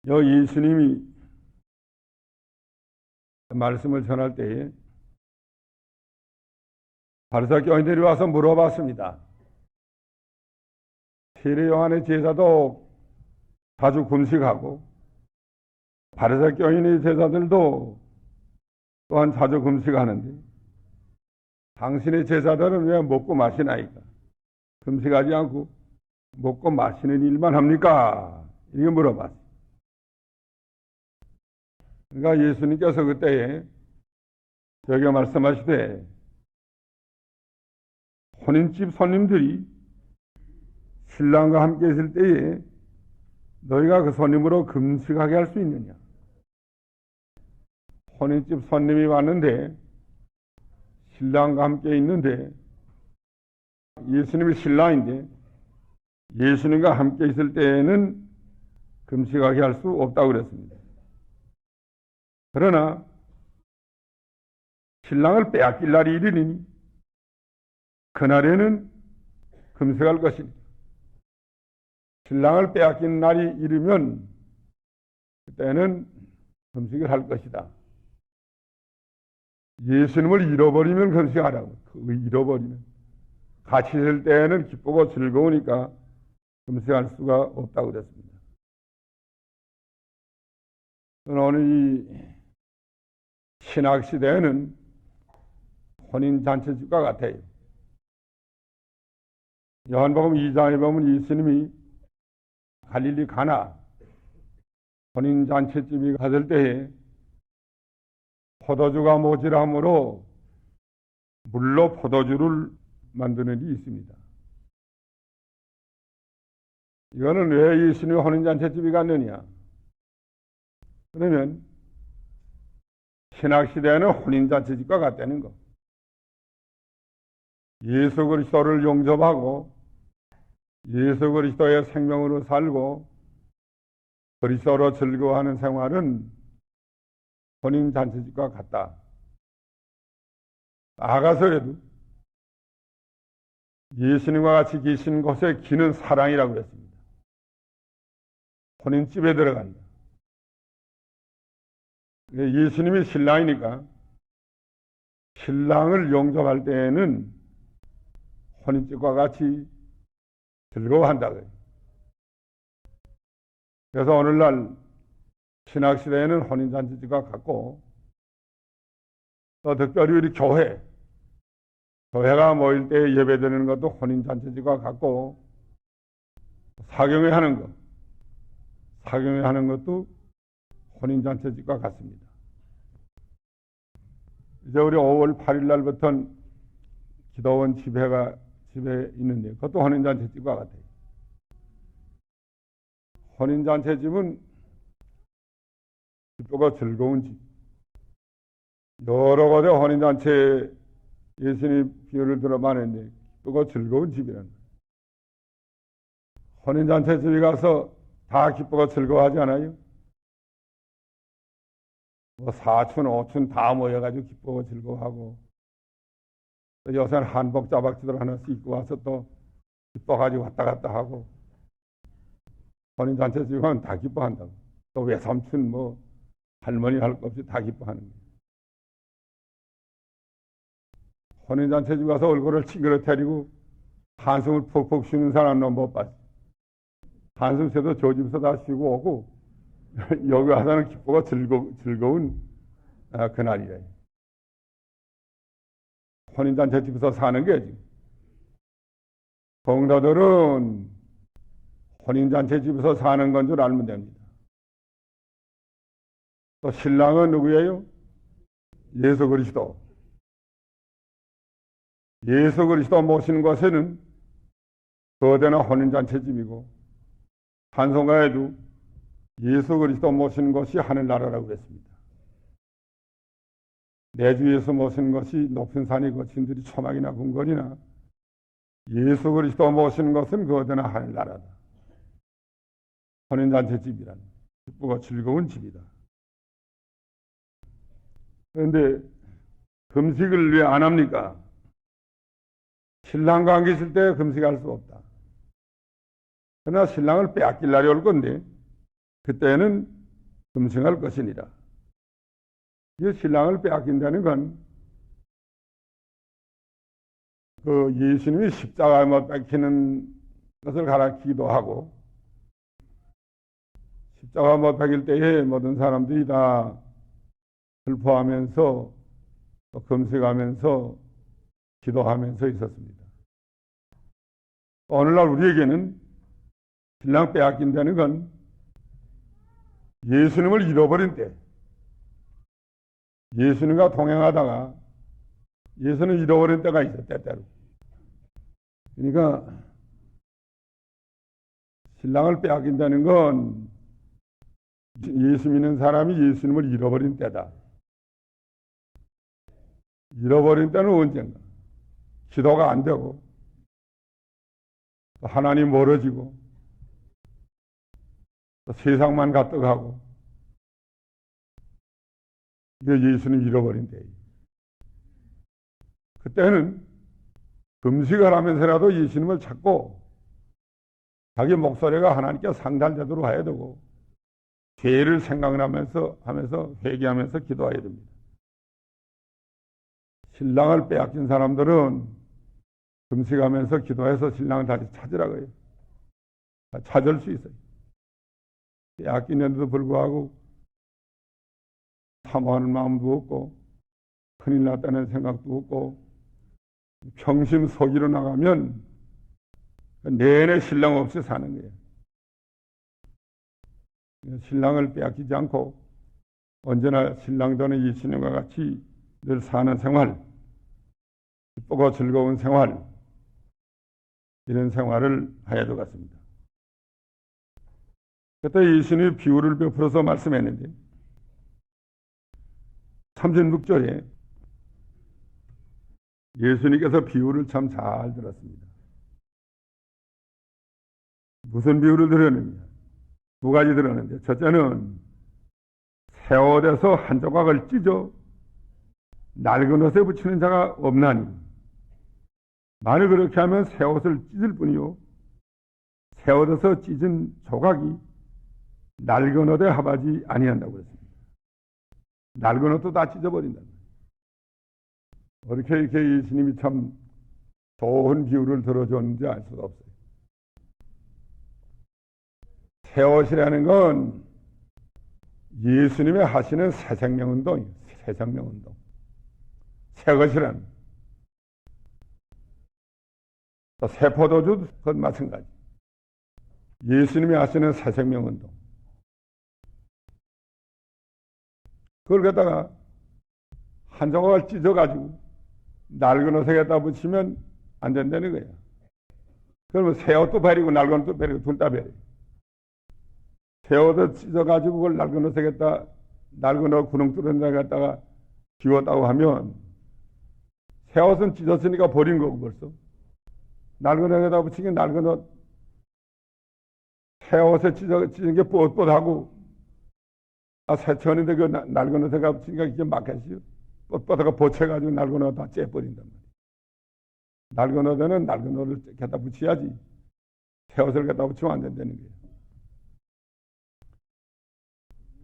예수님이 말씀을 전할 때에 바리새파 교인들이 와서 물어봤습니다. 세례 요한의 제자도 자주 금식하고 바리새파 교인의 제자들도 또한 자주 금식하는데 당신의 제자들은 왜 먹고 마시나이까? 금식하지 않고 먹고 마시는 일만 합니까? 이렇게 물어봤어요. 그러니까 예수님께서 그때에 저희가 말씀하시되 혼인집 손님들이 신랑과 함께 있을 때에 너희가 그 손님으로 금식하게 할 수 있느냐? 혼인집 손님이 왔는데 신랑과 함께 있는데 예수님이 신랑인데 예수님과 함께 있을 때에는 금식하게 할 수 없다고 그랬습니다. 그러나 신랑을 빼앗길 날이 이르니 그날에는 금식할 것입니다. 신랑을 빼앗긴 날이 이르면 그때는 금식을 할 것이다. 예수님을 잃어버리면 금식하라고. 잃어버리면 같이 있을 때에는 기쁘고 즐거우니까 금식할 수가 없다고 그랬습니다. 오늘 이 신학시대에는 혼인잔치집과 같아요. 요한복음 2장에 보면 예수님이 갈릴리 가나 혼인잔치집이 갔을 때에 포도주가 모자람으로 물로 포도주를 만드는 일이 있습니다. 이거는 왜 예수님이 혼인잔치집이 갔느냐? 그러면 신학시대에는 혼인잔치집과 같다는 거. 예수 그리스도를 용접하고 예수 그리스도의 생명으로 살고 그리스도로 즐거워하는 생활은 혼인잔치집과 같다. 나아가서라도 예수님과 같이 계신 곳에 기는 사랑이라고 했습니다. 혼인집에 들어간다. 예수님이 신랑이니까 신랑을 용접할 때에는 혼인집과 같이 즐거워한다고요. 그래서 오늘날 신학시대에는 혼인잔치집과 같고 또 특별히 우리 교회가 모일 때 예배드리는 것도 혼인잔치집과 같고 사경회 하는 것도 혼인잔치집과 같습니다. 이제 우리 5월 8일 날부터는 기도원 집에 있는데 그것도 혼인잔치집과 같아요. 혼인잔치집은 기쁘고 즐거운 집. 여러 곳에 혼인잔치에 예수님 비유를 들어 말했는데 기쁘고 즐거운 집이라는 거예요. 혼인잔치집에 가서 다 기쁘고 즐거워하지 않아요? 사촌, 오촌 다 모여가지고 기쁘고 즐거워하고 또 요새는 한복 자박지들 하나씩 입고 와서 또 기뻐가지고 왔다 갔다 하고 혼인잔치집에 가면 다 기뻐한다고. 또 외삼촌 할머니 할 것 없이 다 기뻐하는 거예요. 혼인잔치집 가서 얼굴을 찌그러뜨리고 한숨을 푹푹 쉬는 사람은 못 봤어. 한숨 쉬도 저 집에서 다 쉬고 오고 여기 와서는 기쁘고 즐거운 그날이래요. 혼인잔치집에서 사는 게 지금. 성도들은 혼인잔치집에서 사는 건 줄 알면 됩니다. 또 신랑은 누구예요? 예수 그리스도. 예수 그리스도 모시는 곳에는 거대한 혼인잔치집이고 찬송가에도 예수 그리스도 모시는 것이 하늘나라라고 했습니다. 내 주 예수 모시는 것이 높은 산이 거친 들이 초막이나 궁궐이나 예수 그리스도 모시는 것은 거대한 하늘나라다. 혼인잔치집이란 기쁘고 즐거운 집이다. 그런데 금식을 왜 안 합니까? 신랑과 함께 있을 때 금식할 수 없다. 그러나 신랑을 빼앗길 날이 올 건데 그때는 금승할 것이니라. 이 신랑을 빼앗긴다는 건 그 예수님이 십자가에 못 박히는 것을 가리키기도 하고, 십자가 못 박일 때에 모든 사람들이 다 슬퍼하면서 또 금식하면서 기도하면서 있었습니다. 오늘날 우리에게는 신랑 빼앗긴다는 건 예수님을 잃어버린 때, 예수님과 동행하다가 예수님을 잃어버린 때가 있어요, 때때로. 그러니까 신랑을 빼앗긴다는 건 예수 믿는 사람이 예수님을 잃어버린 때다. 잃어버린 때는 언젠가? 기도가 안 되고, 하나님 멀어지고, 세상만 가득하고, 이게 예수님 잃어버린 때예요. 그때는 금식을 하면서라도 예수님을 찾고, 자기 목소리가 하나님께 상달되도록 해야 되고, 죄를 생각하면서 회개하면서 기도해야 됩니다. 신랑을 빼앗긴 사람들은 금식하면서 기도해서 신랑을 다시 찾으라고 해요. 찾을 수 있어요. 빼앗기는데도 불구하고 사모하는 마음도 없고 큰일 났다는 생각도 없고 평심 속이로 나가면 내내 신랑 없이 사는 거예요. 신랑을 빼앗기지 않고 언제나 신랑 되는 예수님과 같이 늘 사는 생활, 기쁘고 즐거운 생활, 이런 생활을 해야 될 것 같습니다. 그때 예수님이 비유를 베풀어서 말씀했는데 36절에 예수님께서 비유를 참 잘 들었습니다. 무슨 비유를 들었느냐? 두 가지 들었는데, 첫째는 새 옷에서 한 조각을 찢어 낡은 옷에 붙이는 자가 없나니, 만일 그렇게 하면 새 옷을 찢을 뿐이요 새 옷에서 찢은 조각이 낡은 옷에 합하지 아니한다고 그랬습니다. 낡은 옷도 다 찢어버린다. 이렇게 예수님이 참 좋은 비유를 들어줬는지 알 수가 없어요. 새 옷이라는 건 예수님이 하시는 새 생명운동이에요. 새 생명운동. 새 것이라는. 또 새 포도주도 그건 마찬가지. 예수님이 하시는 새 생명운동. 그걸 갖다가 한 조각을 찢어가지고 낡은 옷에 갖다 붙이면 안 된다는 거예요. 그러면 새 옷도 버리고 낡은 옷도 버리고 둘 다 버려요. 새 옷을 찢어가지고 그걸 낡은 옷에 갖다 낡은 옷 구멍 뚫은 데 갖다가 비웠다고 하면 새 옷은 찢었으니까 버린 거고 벌써. 낡은 옷에다 붙이면 낡은 옷, 새 옷에 찢은 게 뻣뻣하고 새 천인데 그 낡은 옷에 붙이니까 이게 막혔어요. 뻣뻣하고 보채가지고 낡은 옷 다 째버린단 말이에요. 낡은 옷에는 낡은 옷을 갖다 붙여야지 새 옷을 갖다 붙이면 안 된다는 거예요.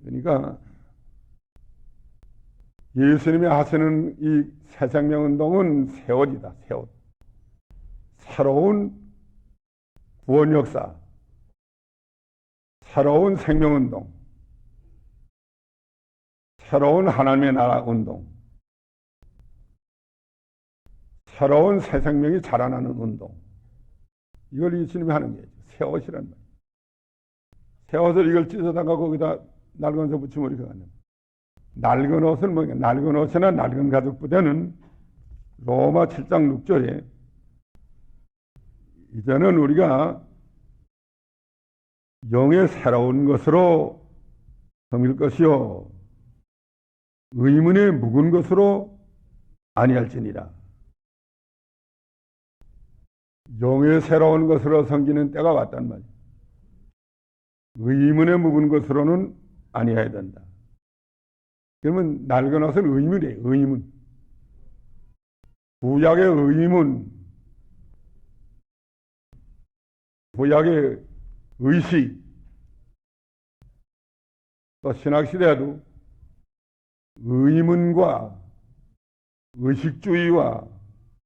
그러니까 예수님이 하시는 이 새 생명 운동은 새 옷이다. 새 옷. 새로운 구원 역사, 새로운 생명 운동, 새로운 하나님의 나라 운동, 새로운 새 생명이 자라나는 운동. 이걸 예수님이 하는 거죠. 새 옷이란 말이에요. 새 옷을 이걸 찢어다가 거기다 낡은 옷을 붙이면 이렇게 가는. 낡은 옷은 뭐냐? 낡은 옷이나 낡은 가죽 부대는 로마 7장 6절에 이제는 우리가 영의 새로운 것으로 섬길 것이요 의문의 묵은 것으로 아니할지니라. 영의 새로운 것으로 섬기는 때가 왔단 말이에요. 의문에 묵은 것으로는 아니해야 된다. 그러면 낡은 옷은 의문이에요. 의문. 구약의 의문, 구약의 의식, 또 신학시대에도 의문과 의식주의와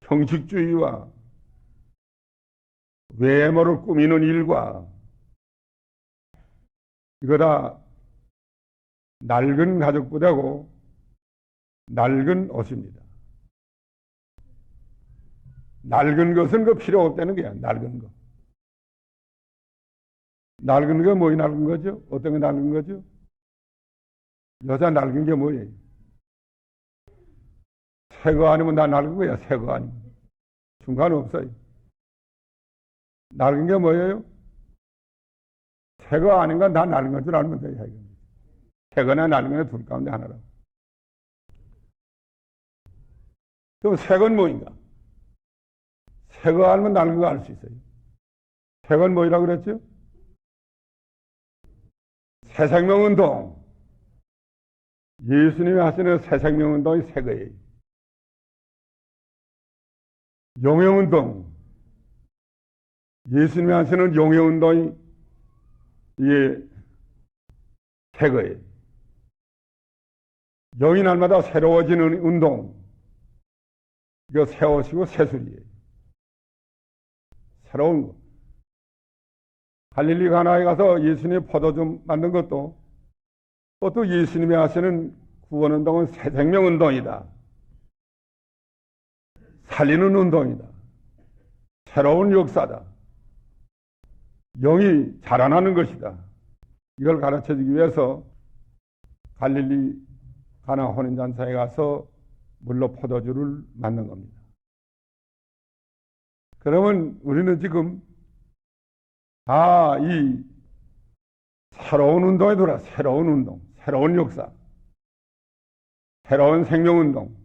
형식주의와 외모를 꾸미는 일과 이거 다 낡은 가죽부대고 낡은 옷입니다. 낡은 것은 그 필요 없다는 거야. 낡은 거. 낡은 게 뭐이 낡은 거죠? 어떤 게 낡은 거죠? 여자 낡은 게 뭐예요? 새 거 아니면 다 낡은 거야. 새 거 아니면. 중간 없어요. 낡은 게 뭐예요? 새 거 아닌 건 다 낡은 건 줄 알면 돼요. 새 거나 낡은 거나 둘 가운데 하나라고. 그럼 새 건 뭐인가? 새 거 알면 낡은 거 알 수 있어요. 새 건 뭐이라고 그랬죠? 새생명운동. 예수님이 하시는 새생명운동이 새 거예요. 용해운동. 예수님이 하시는 용해운동이 이게 새 거예요. 영이 날마다 새로워지는 운동. 이거 새 옷이고 새 술이에요. 새로운 거. 갈릴리 가나에 가서 예수님이 포도주 만든 것도 또 예수님이 하시는 구원운동은 새생명운동이다. 살리는 운동이다. 새로운 역사다. 영이 자라나는 것이다. 이걸 가르쳐주기 위해서 갈릴리 가나 혼인잔치에 가서 물로 포도주를 만든 겁니다. 그러면 우리는 지금 이 새로운 운동에 들어와. 새로운 운동, 새로운 역사, 새로운 생명운동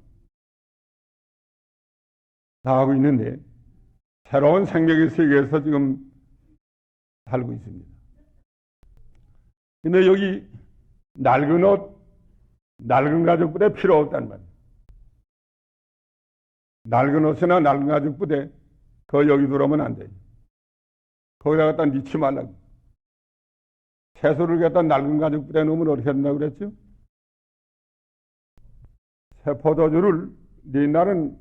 다 하고 있는데 새로운 생명의 세계에서 지금 살고 있습니다. 근데 여기 낡은 옷, 낡은 가죽부대 필요 없단 말이에요. 낡은 옷이나 낡은 가죽부대 그거 여기 들어오면 안 돼요. 거기다 갖다 넣지 말라고. 채소를 갖다 낡은 가죽부대에 넣으면 어떻게 된다고 그랬죠? 새 포도주를 옛날은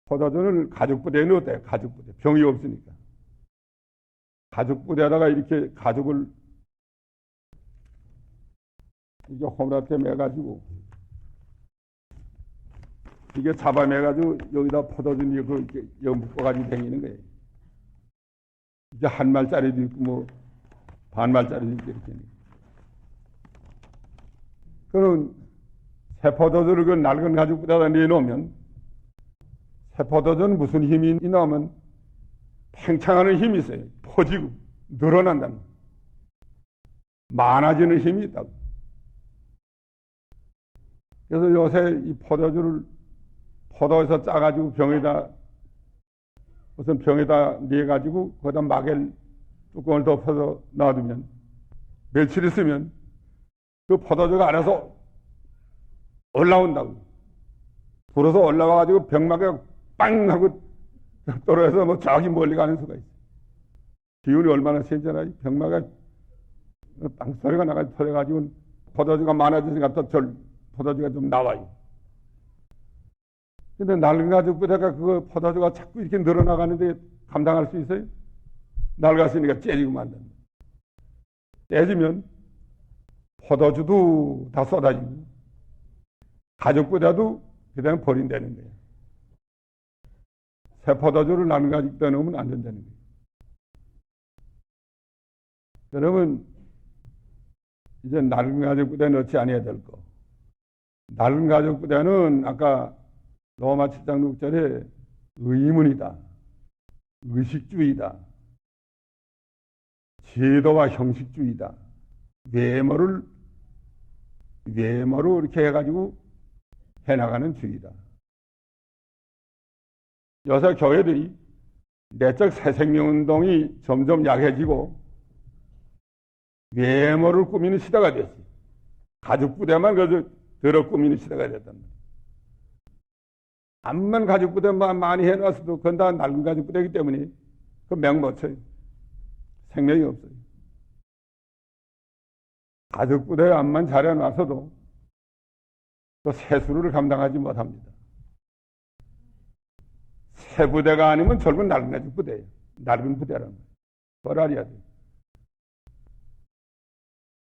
포도주를 가죽부대에 넣었대요. 가죽부대. 병이 없으니까. 가죽부대에다가 이렇게 가죽을 이게 호미한테 매가지고 이게 잡아매가지고 여기다 포도주 넣고 이렇게 묶어가지고 다니는 거예요. 이제 한 말짜리도 있고 뭐 반 말짜리도 있고 이렇게. 그럼 새 포도주를 그 낡은 가죽부대에다 내놓으면 새 포도주는 무슨 힘이 있나 하면 팽창하는 힘이 있어요. 퍼지고 늘어난다는 많아지는 힘이 있다고. 그래서 요새 이 포도주를 포도에서 짜가지고 병에다 우선 병에다 내가지고 거기다 마겔 뚜껑을 덮어서 놔두면 며칠 있으면 그 포도주가 안에서 올라온다고. 불어서 올라와가지고 병막에 빵 하고 떨어져서 뭐 저기 멀리 가는 수가 있어. 기운이 얼마나 세잖아요. 병막에 빵 소리가 나가지고 터져가지고 포도주가 많아지니까 또 포도주가 좀 나와요. 근데 낡은 가죽부대가 그거 포도주가 자꾸 이렇게 늘어나가는데 감당할 수 있어요? 낡았으니까 째지고 만든다. 째지면 포도주도 다 쏟아지고 가죽부대도 그냥 버린다는 거예요. 새 포도주를 낡은 가죽부대에 넣으면 안 된다는 거예요. 여러분 이제 낡은 가죽부대에 넣지 않아야 될 거. 낡은 가죽부대는 아까 로마 7장 6절에 의문이다. 의식주의다. 제도와 형식주의다. 외모로 이렇게 해가지고 해나가는 주의다. 요새 교회들이 내적 새생명운동이 점점 약해지고 외모를 꾸미는 시대가 됐어요. 가죽부대만 그저 더러 꾸미는 시대가 됐단 말이에요. 암만 가죽부대만 많이 해놨어도 그건 다 낡은 가죽부대이기 때문에 그 명 못 쳐요. 생명이 없어요. 가족부대 암만 잘해놔서도 또 세수를 감당하지 못합니다. 새 부대가 아니면 젊은 낡은 가죽 부대예요. 낡은 부대라는 거예요. 그걸 알아야 돼요.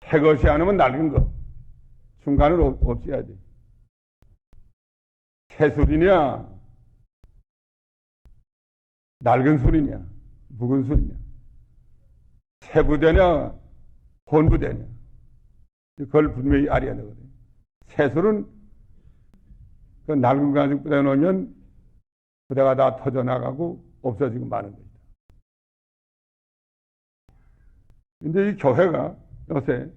새 것이 아니면 낡은 거. 중간을 없애야 돼요. 새 술이냐, 낡은 술이냐, 묵은 술이냐, 새 부대냐, 본 부대냐. 그걸 분명히 알아야 되거든요. 새 술은 그 낡은 가죽 부대에 놓으면 부대가 다 터져나가고 없어지고 마는 겁니다. 근데 이 교회가 요새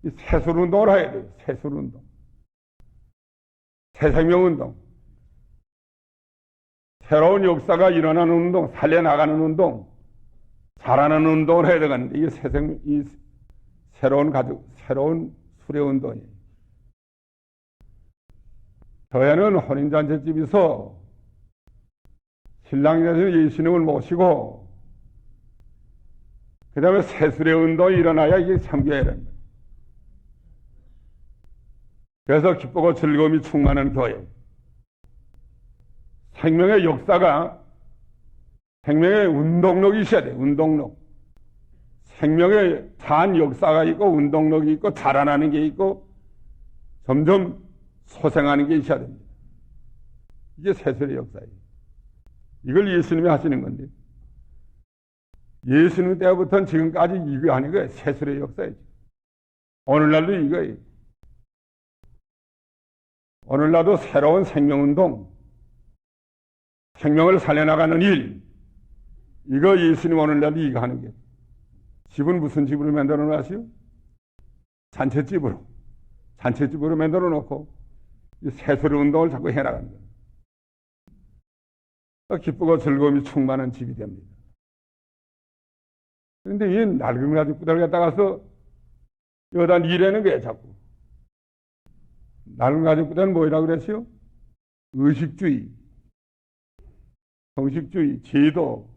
이 새술운동을 해야 돼요. 새술운동. 새생명운동. 새로운 역사가 일어나는 운동, 살려나가는 운동, 자라는 운동을 해야 되겠는데, 이게 이 새로운 가족, 새로운 수레운동이에요. 교회는 혼인잔치집에서 신랑이 되신 예수님을 모시고, 그 다음에 새수레운동이 일어나야 이게 참교회라는 거예요. 그래서 기쁘고 즐거움이 충만한 교회. 생명의 역사가, 생명의 운동력이 있어야 돼, 운동력. 생명의 산 역사가 있고, 운동력이 있고, 자라나는 게 있고, 점점 소생하는 게 있어야 됩니다. 이게 세술의 역사예요. 이걸 예수님이 하시는 건데, 예수님 때부터는 지금까지 이거 아닌 거예요. 세술의 역사예요. 오늘날도 이거예요. 오늘날도 새로운 생명운동, 생명을 살려나가는 일, 이거 예수님 오늘날도 이거 하는 게. 집은 무슨 집으로 만들어 놨어요? 잔치집으로 만들어 놓고 새소리 운동을 자꾸 해나가는 거예요. 기쁘고 즐거움이 충만한 집이 됩니다. 그런데 이 낡은 가죽 부대를 갖다가서 여기다 일하는 거예요, 자꾸. 낡은 가죽 부대는 뭐라고 그랬어요? 의식주의, 형식주의, 제도,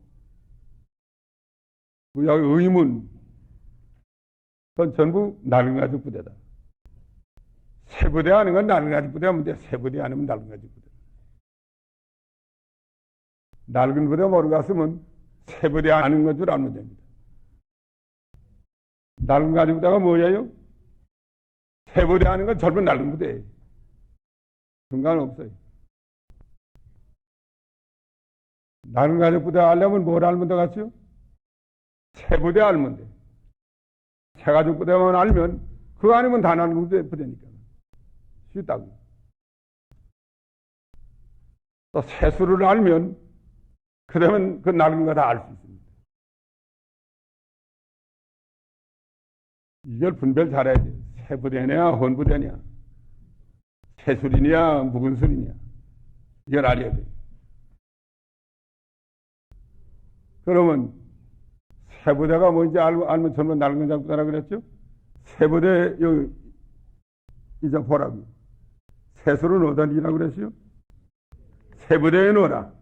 의문, 그건 전부 낡은 가죽 부대다. 새 부대 하는 건 낡은 가죽 부대 하면 돼. 새 부대 아니면 낡은 가죽 부대. 낡은 부대 모르고 갔으면 새 부대 아는 건 줄 알면 됩니다. 낡은 가죽 부대가 뭐예요? 새 부대 하는 건 젊은 낡은 부대예요. 상관없어요. 낡은 가죽 부대 알려면 뭘 알면 돼 같죠? 새 부대 알면 돼. 새 가죽 부대만 알면 그거 아니면 다 낡은 부대니까. 쉽다고. 또 새수를 알면 그러면 그 낡은 거 다 알 수 있습니다. 이걸 분별 잘해야 돼요. 새 부대냐 헌 부대냐, 새술이냐 묵은 술이냐, 이걸 알아야 돼요. 그러면 새 부대가 뭔지 알면 전부 낡은 부대라 그랬죠? 새 부대 여기 이제 보라고. 새술은 어디다 넣으라고 그랬어요? 새 부대에 넣어라.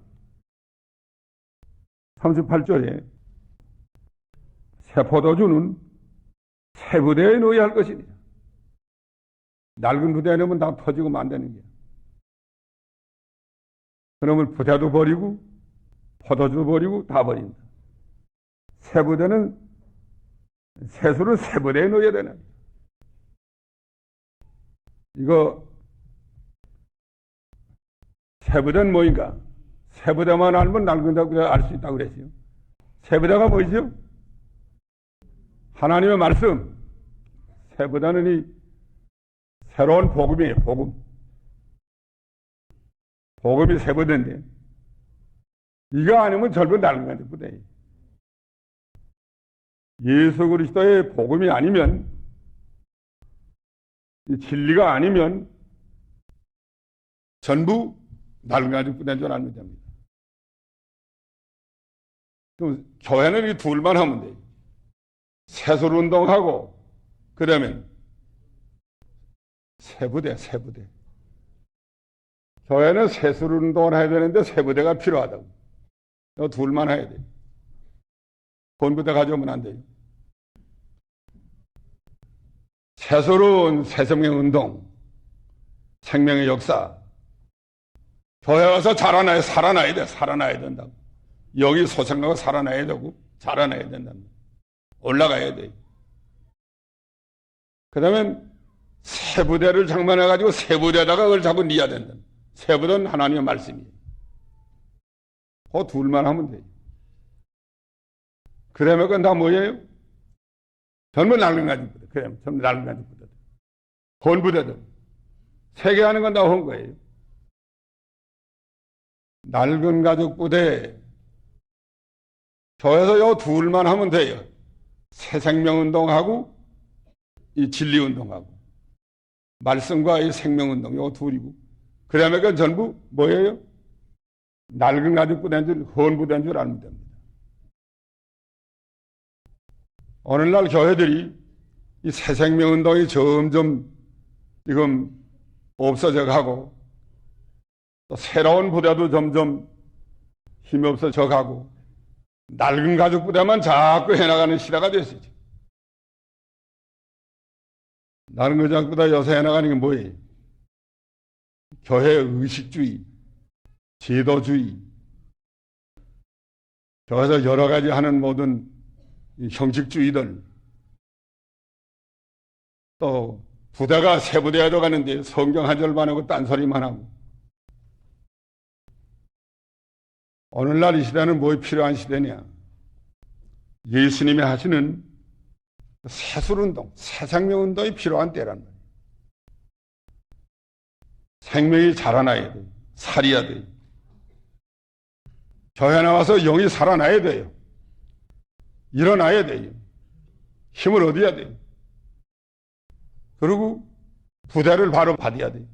38절에 새 포도주는 새 부대에 넣어야 할 것이니 낡은 부대에 넣으면 다 터지고 만드는 거야. 그러면 부대도 버리고 포도주도 버리고 다 버린다. 새 부대는 새술은 새 부대에 넣어야 되나? 이거 새 부대는 뭐인가? 새 부대만 알면 낡은 부대 알 수 있다고 그랬어요. 새 부대가 뭐죠? 하나님의 말씀. 새 부대는 이 새로운 복음이에요. 복음. 복음이 새 부대인데 이거 아니면 젊은 낡은 부대예요. 예수 그리스도의 복음이 아니면, 진리가 아니면 전부 낡은 가죽 부대인 줄 알면 됩니다. 그럼 교회는 이 둘만 하면 돼요. 새술 운동하고 그러면 새부대. 교회는 새술 운동을 해야 되는데 새부대가 필요하다고. 이 둘만 해야 돼요. 본부대 가져오면 안 돼요. 새로운 새생명운동, 생명의 역사. 교회 와서 자라나야, 살아나야 돼. 살아나야 된다고. 여기 소생하고 살아나야 되고 자라나야 된다는 거예요. 올라가야 돼. 그 다음에 새 부대를 장만해가지고 새 부대에다가 그걸 자꾸 넣어야 된다. 새 부대는 하나님의 말씀이에요. 그 둘만 하면 돼요. 그 다음에 그건 다 뭐예요? 전부 낡은 가죽 부대. 그래, 전부 낡은 가죽 부대들. 본 부대들. 세계 하는 건 다 본 거예요. 낡은 가죽 부대. 교회에서 요 둘만 하면 돼요. 새 생명 운동하고 이 진리 운동하고 말씀과 이 생명 운동 요 둘이고 그 다음에 그건 전부 뭐예요? 낡은 가죽 부대인 줄 헌 부대인 줄 알면 됩니다. 오늘날 교회들이 이 새 생명 운동이 점점 지금 없어져 가고 또 새로운 부대도 점점 힘이 없어져 가고 낡은 가죽 부대만 자꾸 해나가는 시대가 됐어요. 낡은 가죽 부대 요새 해나가는 게 뭐예요? 교회 의식주의, 제도주의, 교회에서 여러 가지 하는 모든 형식주의들, 또 부대가 새 부대에도 가는데 성경 한 절만 하고 딴소리만 하고 오늘날 이 시대는 뭐 필요한 시대냐? 예수님이 하시는 새술운동, 새생명운동이 필요한 때란 말이에요. 생명이 자라나야 돼요. 살이야 돼요. 교회 나와서 영이 살아나야 돼요. 일어나야 돼요. 힘을 얻어야 돼요. 그리고 부대를 바로 받아야 돼요.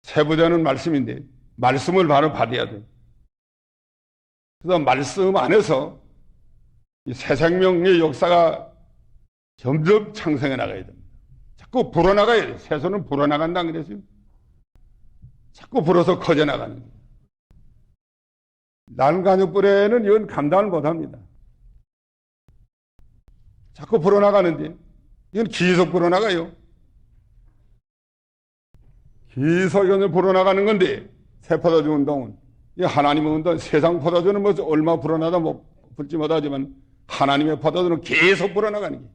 새 부대는 말씀인데 말씀을 바로 받아야 돼요. 그래서 말씀 안에서 이 새 생명의 역사가 점점 창생해 나가야 됩니다. 자꾸 불어나가야 돼요. 새소는 불어나간다는 그랬어요. 자꾸 불어서 커져 나가는 거예요. 낡은 가죽 부대는 이건 감당을 못합니다. 자꾸 불어나가는데 이건 계속 불어나가요. 계속 이건 불어나가는 건데 새 포도주 운동은 이 하나님의 운동, 세상 포도주는 뭐 얼마 불어나다 불지 못하지만 하나님의 포도주는 계속 불어나가는 거예요.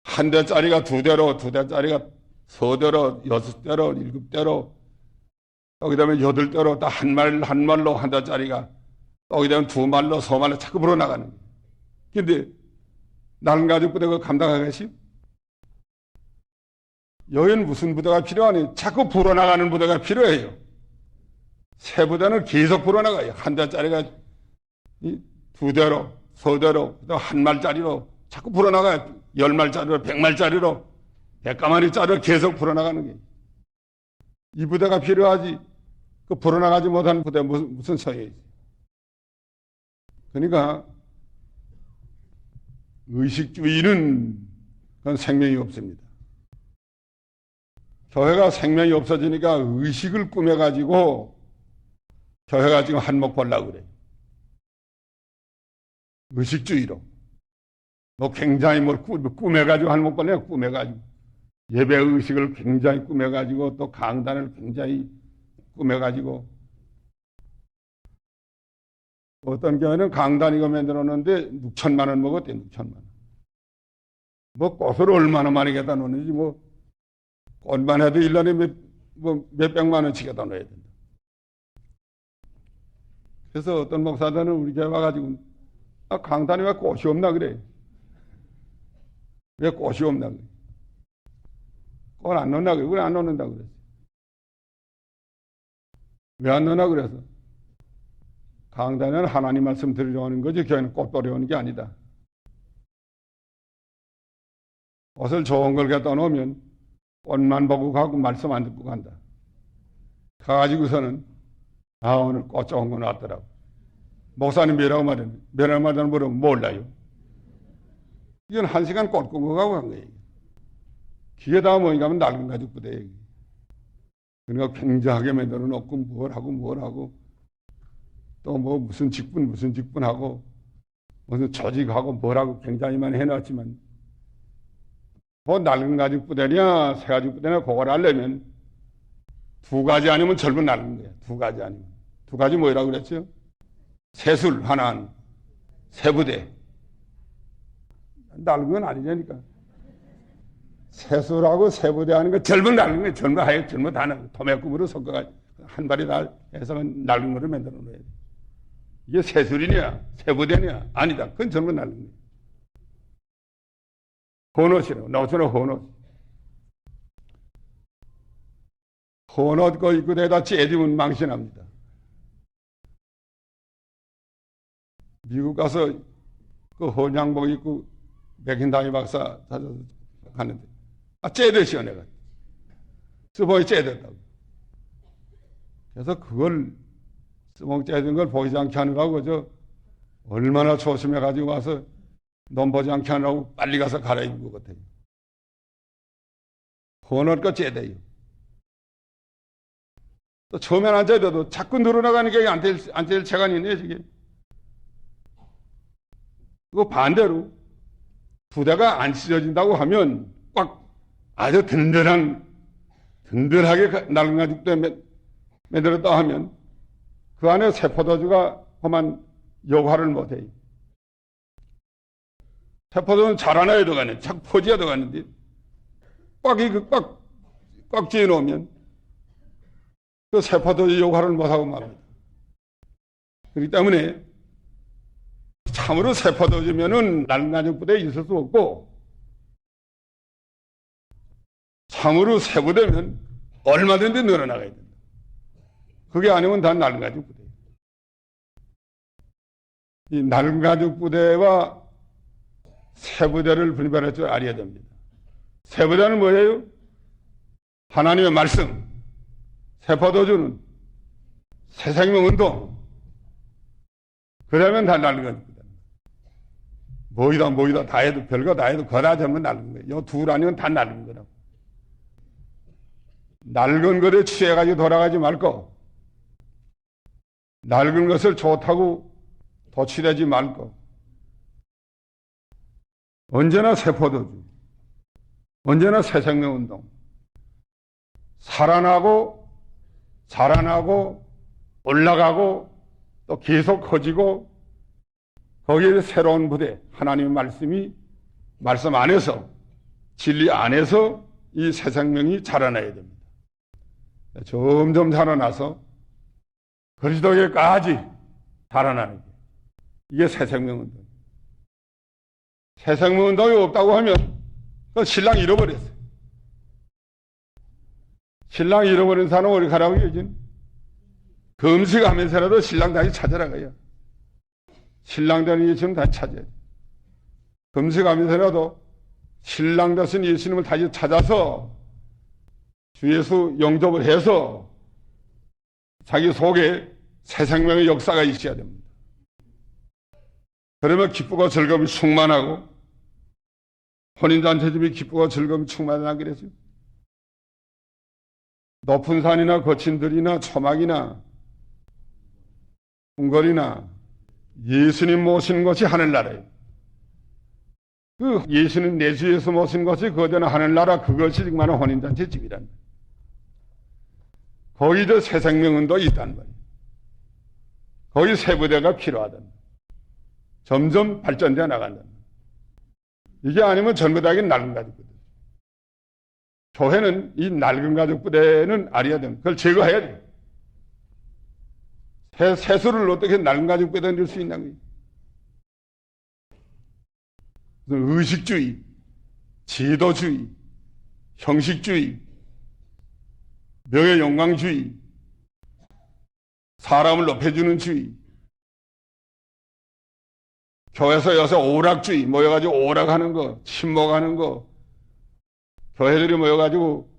한 대짜리가 두 대로, 두 대짜리가 서 대로, 여섯 대로, 일곱 대로, 또 그다음에 여덟 대로, 또 한 말로 한 대짜리가, 또 그다음에 두 말로, 서 말로 자꾸 불어나가는 거예요. 근데 낡은 가죽 부대가 감당하겠어요? 여기는 무슨 부대가 필요하니? 자꾸 불어나가는 부대가 필요해요. 새 부대는 계속 불어나가요. 한 대짜리가 두 대로, 서 대로, 또 한 말짜리로 자꾸 불어나가요. 10말짜리로, 100말짜리로, 100가마리짜리로 계속 불어나가는 거예요. 이 부대가 필요하지. 그 불어나가지 못하는 부대 무슨 소용이 있어요? 그러니까 의식주의는 그건 생명이 없습니다. 교회가 생명이 없어지니까 의식을 꾸며가지고 교회가 지금 한몫 보려고 그래요. 의식주의로. 뭐 굉장히 뭘 꾸며가지고 한몫 보려고 꾸며가지고. 예배 의식을 굉장히 꾸며가지고 또 강단을 굉장히 꾸며가지고 어떤 교회는 강단 이거 만들었는데 6천만 원 먹었대. 6천만 원. 뭐 꽃을 얼마나 많이 갖다 놓는지 뭐 꽃만 해도 1년에 몇백만 원씩 갖다 놓아야 된다. 그래서 어떤 목사들은 우리 교회 와가지고 강단에 왜 꽃이 없나 그래. 왜 꽃이 없나 그래. 꽃 안 넣나 그래. 왜 안 넣는다 그랬어. 왜 안 넣나 그래서. 강단에는 하나님 말씀 들으려고 하는 거지 교회는 꽃 보려 오는 게 아니다. 옷을 좋은 걸 갖다 놓으면 꽃만 보고 가고 말씀 안 듣고 간다. 가가지고서는 오늘 꽃 좋은 거 나왔더라고. 목사님 뭐라고 말했네. 뭐라고 말하는 물으면 몰라요. 이건 1시간 꽃 끄고 가고 간 거예요. 기계 다 뭐인가 하면 낡은 가죽 부대. 그러니까 굉장하게 만들어 놓고 뭘 하고 또 뭐 무슨 직분하고 무슨 조직하고 뭘 하고 굉장히 많이 해놨지만 낡은 가죽 부대냐 새 가죽 부대냐 그걸 알려면 두 가지 아니면 젊은 낡은 거야. 두 가지 아니면. 두 가지 뭐라고 그랬죠? 새술 하나, 새 부대. 낡은 건 아니냐니까. 새술하고 새 부대 하는 거 젊은 낡은 거야. 젊은 하얗게 젊은 다는 도매금으로 섞어가지고 한 발이 다 해서 낡은 거를 만들어 놓아야 돼. 이게 새술이냐 새 부대냐 아니다. 그건 젊은 낡은 거야. 헌옷이라고. 나처럼 헌옷. 헌옷 거 입고 대다 째지면 망신합니다. 미국 가서 그 헌양복 입고 맥힌다이 박사 찾아서 가는데 째듯이요 내가. 스모이 째졌다고. 그래서 그걸 스모이 째진 걸 보이지 않게 하느라고 얼마나 조심해가지고 와서 넌 보지 않게 하느라고 빨리 가서 갈아입은 것 같아요. 헌옷 거 째대요. 또 처음엔 앉아도 자꾸 늘어나가는 게 안 될 체간이 있네, 지금. 그거 반대로 부대가 안 찢어진다고 하면 꽉 아주 든든하게 낡은 가죽도 만들었다 하면 그 안에 세포도주가 그만 역할을 못해요. 세포도주는 자라나야 들어가네. 자꾸 포지가 들어가는데 꽉 쥐어놓으면 그 세포도주 역할을 못하고 맙니다. 그렇기 때문에 참으로 세포도주면은 낡은 가죽 부대에 있을 수 없고 참으로 새 부대면 얼마든지 늘어나가야 된다. 그게 아니면 다 낡은 가죽 부대. 이 낡은 가죽 부대와 새 부대를 분별할 줄 알아야 됩니다. 새 부대는 뭐예요? 하나님의 말씀. 세포도주는 새생명운동. 그러면 다 낡은 가죽 부대. 뭐이다 다 해도 별거 다 해도 거다 되면 낡은 거예요. 요 둘 아니면 다 낡은 거라고. 낡은 것에 취해가지고 돌아가지 말고 낡은 것을 좋다고 도취되지 말고 언제나 세포도주, 언제나 새생명운동. 살아나고 자라나고 올라가고 또 계속 커지고 거기에 새로운 부대, 하나님의 말씀 안에서, 진리 안에서 이 새 생명이 자라나야 됩니다. 점점 자라나서 그리스도에까지 자라나는 게 이게 새 생명운동. 새 생명운동이 없다고 하면 그 신랑 잃어버렸어요. 신랑 잃어버린 사람은 어디 가라고 요즘? 금식하면서라도 신랑 다시 찾아라고요. 신랑 되는 예수님 다시 찾아야 돼. 금식하면서라도 신랑 되신 예수님을 다시 찾아서 주 예수 영접을 해서 자기 속에 새 생명의 역사가 있어야 됩니다. 그러면 기쁘고 즐거움이 충만하고 혼인잔치집이 기쁘고 즐거움이 충만하게 되죠. 높은 산이나 거친 들이나 초막이나 궁궐이나 예수님 모신 것이 하늘나라예요. 그 예수님 내주에서 모신 것이 거대한 하늘나라, 그것이 정말 혼인잔치 집이란 말이에요. 거기도 새 생명은도 있단 말이에요. 거기 새 부대가 필요하단 말이에요. 점점 발전되어 나간단 말이에요. 이게 아니면 전부 다 낡은 가죽 부대. 교회는 이 낡은 가죽 부대는 알아야 됩니다. 그걸 제거해야 돼요. 새수를 어떻게 낡은 가죽 부대에 넣을 수 있냐고요. 의식주의, 지도주의, 형식주의, 명예영광주의, 사람을 높여주는 주의, 교회에서 요새 오락주의 모여가지고 오락하는 거, 침묵하는 거, 교회들이 모여가지고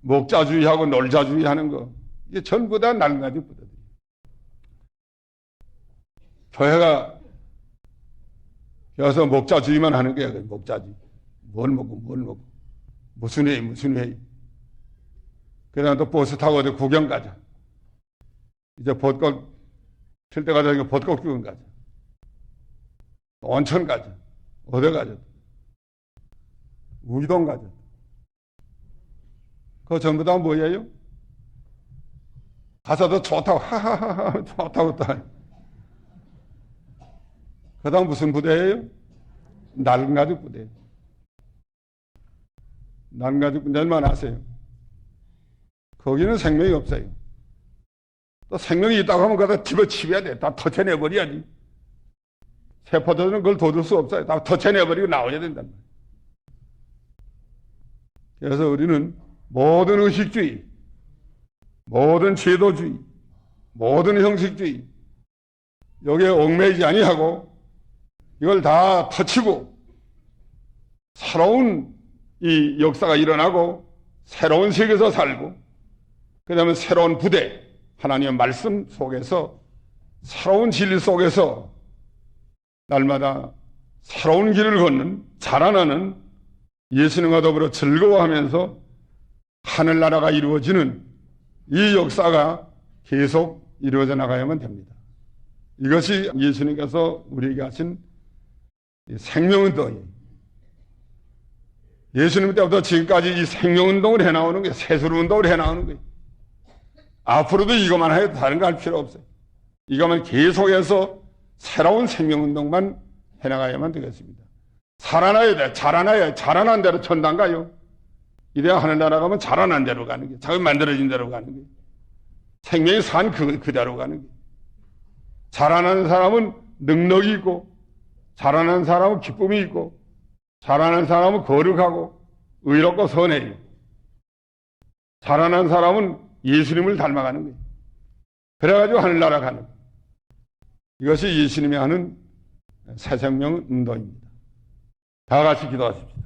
먹자주의하고 놀자주의하는 거, 이게 전부 다 낡은 가죽 부대들이에요. 교회가 여기서 목자주의만 하는 거야. 목자주의. 뭘 먹고. 무슨 회의. 그다음에 또 버스 타고 어디 구경 가자. 이제 벚꽃 필 때 가자. 벚꽃 구경 가자. 온천 가자. 어디 가자. 우리동 가졌다. 그거 전부 다 뭐예요? 가서도 좋다고, 하하하하, 좋다고 또. 그 다음 무슨 부대예요? 낡은 가죽 부대. 낡은 가죽 부대만 아세요? 거기는 생명이 없어요. 또 생명이 있다고 하면 그거 집어치워야 돼. 다 터쳐내버려야지. 세포들은 그걸 돋을 수 없어요. 다 터쳐내버리고 나와야 된단 말이에요. 그래서 우리는 모든 의식주의, 모든 제도주의, 모든 형식주의, 여기에 얽매이지 아니하고 이걸 다 터치고 새로운 이 역사가 일어나고 새로운 세계에서 살고 그 다음에 새로운 부대, 하나님의 말씀 속에서 새로운 진리 속에서 날마다 새로운 길을 걷는 자라나는 예수님과 더불어 즐거워하면서 하늘나라가 이루어지는 이 역사가 계속 이루어져 나가야만 됩니다. 이것이 예수님께서 우리에게 하신 생명운동이에요. 예수님 때부터 지금까지 이 생명운동을 해나오는 거예요. 세수운동을 해나오는 거예요. 앞으로도 이것만 해도 다른 거 할 필요 없어요. 이것만 계속해서 새로운 생명운동만 해나가야만 되겠습니다. 살아나야 돼. 자라나야 돼. 자라난 대로 천당 가요. 이래야 하늘나라 가면 자라난 대로 가는 거예요. 자기 만들어진 대로 가는 거예요. 생명이 산 그대로 가는 거예요. 자라나는 사람은 능력이 있고 자라나는 사람은 기쁨이 있고 자라나는 사람은 거룩하고 의롭고 선해요. 자라나는 사람은 예수님을 닮아가는 거예요. 그래가지고 하늘나라 가는 거예요. 이것이 예수님이 하는 새생명 운동입니다. 다 같이 기도하십시오.